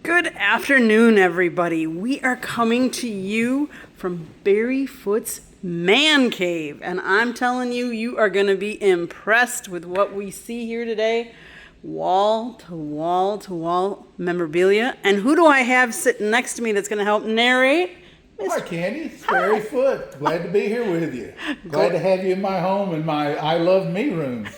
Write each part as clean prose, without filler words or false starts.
Good afternoon, everybody. We are coming to you from Barry Foote's Man Cave, and I'm telling you, you are going to be impressed with what we see here today. Wall to wall to wall memorabilia. And who do I have sitting next to me that's going to help narrate? Hi, Candy. It's Barry Foote. Glad to be here with you. Glad to have you in my home in my I Love Me room.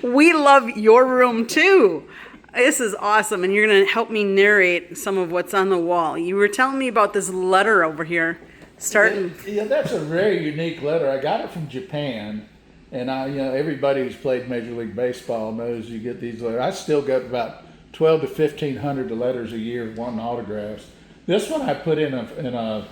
We love your room too. This is awesome, and you're going to help me narrate some of what's on the wall. You were telling me about this letter over here, starting. Yeah, that's a very unique letter. I got it from Japan, and everybody who's played Major League Baseball knows you get these letters. I still get about 12 to 1,500 letters a year wanting autographs. This one I put in a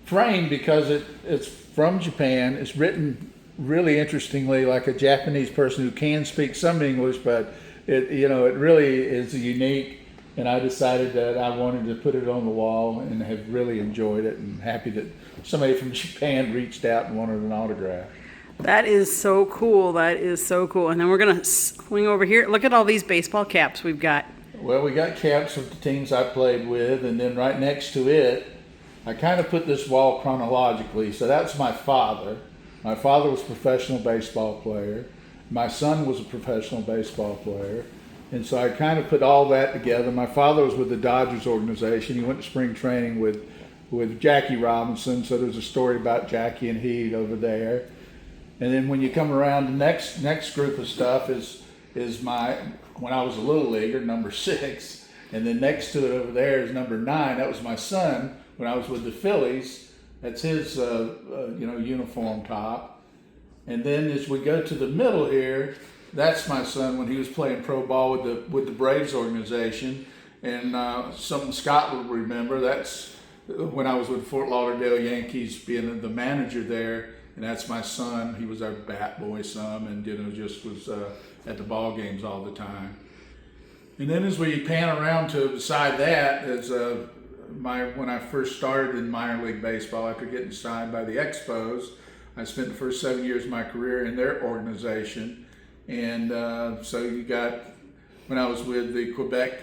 frame because it's from Japan. It's written really interestingly, like a Japanese person who can speak some English, but it really is unique, and I decided that I wanted to put it on the wall and have really enjoyed it and happy that somebody from Japan reached out and wanted an autograph. That is so cool. That is so cool. And then we're going to swing over here. Look at all these baseball caps we've got. Well, we got caps of the teams I played with, and then right next to it, I kind of put this wall chronologically. So that's my father. My father was a professional baseball player. My son was a professional baseball player. And so I kind of put all that together. My father was with the Dodgers organization. He went to spring training with Jackie Robinson. So there's a story about Jackie and he over there. And then when you come around, the next group of stuff is my, when I was a little leaguer, number 6. And then next to it over there is number 9. That was my son when I was with the Phillies. That's his uniform top. And then as we go to the middle here, that's my son when he was playing pro ball with the Braves organization. And something Scott will remember, that's when I was with Fort Lauderdale Yankees being the manager there. And that's my son. He was our bat boy some and just was at the ball games all the time. And then as we pan around to beside that, as when I first started in minor league baseball after getting signed by the Expos, I spent the first 7 years of my career in their organization. And so you got, when I was with the Quebec,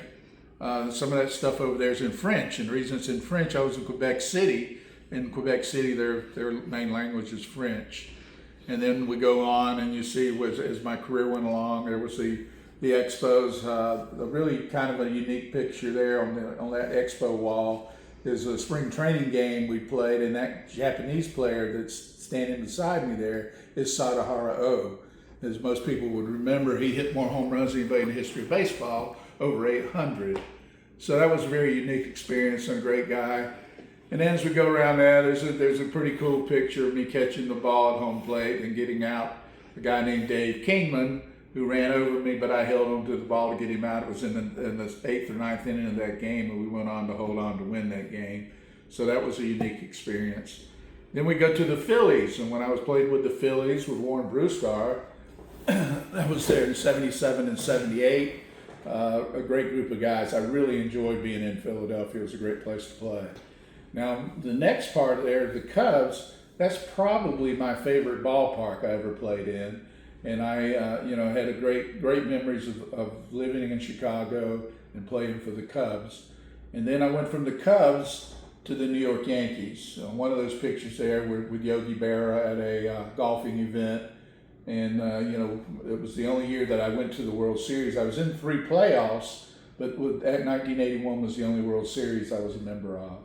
some of that stuff over there is in French. And the reason it's in French, I was in Quebec City. In Quebec City, their main language is French. And then we go on and you see, as my career went along, there was the Expos, a really kind of a unique picture there on that Expo wall. There's a spring training game we played, and that Japanese player that's standing beside me there is Sadahara O. As most people would remember, he hit more home runs than anybody in the history of baseball, over 800. So that was a very unique experience and a great guy. And then as we go around that, there's a pretty cool picture of me catching the ball at home plate and getting out a guy named Dave Kingman, who ran over me, but I held on to the ball to get him out. It was in the 8th or 9th inning of that game, and we went on to hold on to win that game. So that was a unique experience. Then we go to the Phillies, and when I was playing with the Phillies with Warren Bruscar, that was there in 77 and 78. A great group of guys. I really enjoyed being in Philadelphia. It was a great place to play. Now, the next part there, the Cubs, that's probably my favorite ballpark I ever played in. And I, had a great memories of living in Chicago and playing for the Cubs. And then I went from the Cubs to the New York Yankees. One of those pictures there with Yogi Berra at a golfing event. And, it was the only year that I went to the World Series. I was in 3 playoffs, but at 1981 was the only World Series I was a member of.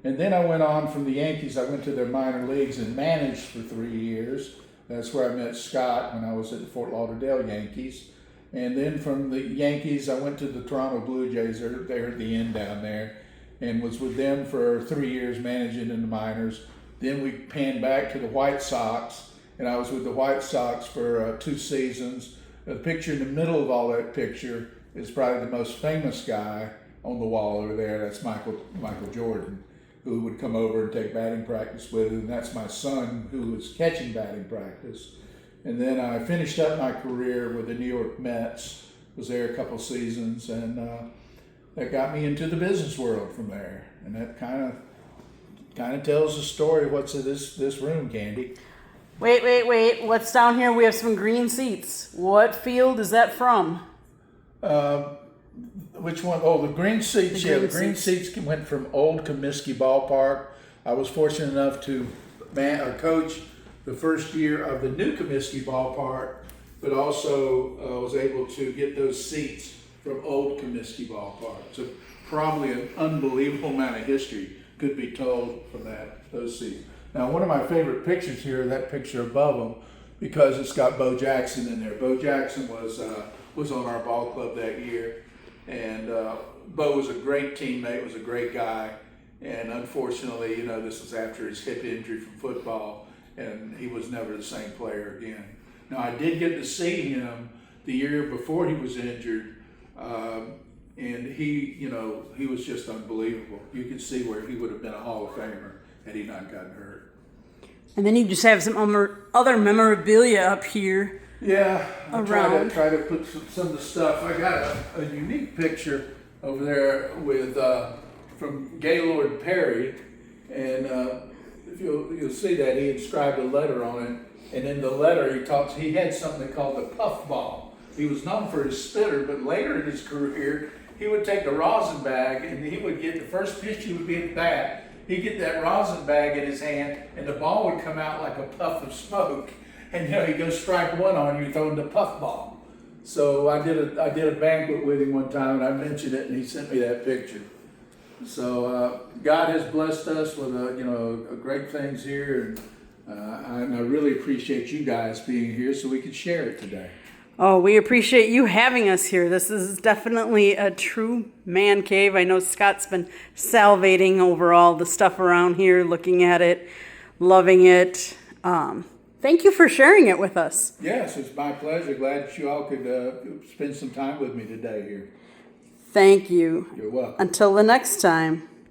And then I went on from the Yankees. I went to their minor leagues and managed for 3 years. That's where I met Scott when I was at the Fort Lauderdale Yankees. And then from the Yankees, I went to the Toronto Blue Jays. They're at the end down there, and was with them for 3 years managing in the minors. Then we panned back to the White Sox, and I was with the White Sox for 2 seasons. The picture in the middle of all that picture is probably the most famous guy on the wall over there. That's Michael Jordan, who would come over and take batting practice with, and that's my son who was catching batting practice. And then I finished up my career with the New York Mets, was there a couple seasons, and that got me into the business world from there. And that kind of tells the story of what's in this room, Candy. Wait. What's down here? We have some green seats. What field is that from? Which one? Oh, the green seats. The green seats went from Old Comiskey Ballpark. I was fortunate enough to coach the first year of the new Comiskey Ballpark, but also was able to get those seats from Old Comiskey Ballpark. So probably an unbelievable amount of history could be told from those seats. Now, one of my favorite pictures here, that picture above them, because it's got Bo Jackson in there. Bo Jackson was on our ball club that year, and Bo was a great teammate, was a great guy, and unfortunately, this was after his hip injury from football, and he was never the same player again. Now, I did get to see him the year before he was injured, and he was just unbelievable. You could see where he would have been a Hall of Famer had he not gotten hurt. And then you just have some other memorabilia up here. Yeah, I around. try to put some of the stuff. I got a unique picture over there with from Gaylord Perry, and if you'll see that he inscribed a letter on it, and in the letter he had something called the puff ball. He was known for his spitter, but later in his career he would take a rosin bag and he would get the first pitch he would be at bat. He'd get that rosin bag in his hand, and the ball would come out like a puff of smoke. And he'd go strike one on you, throwing the puff ball. So I did a banquet with him one time, and I mentioned it, and he sent me that picture. So God has blessed us with great things here, and I really appreciate you guys being here so we could share it today. Oh, we appreciate you having us here. This is definitely a true man cave. I know Scott's been salivating over all the stuff around here, looking at it, loving it. Thank you for sharing it with us. Yes, it's my pleasure. Glad that you all could spend some time with me today here. Thank you. You're welcome. Until the next time.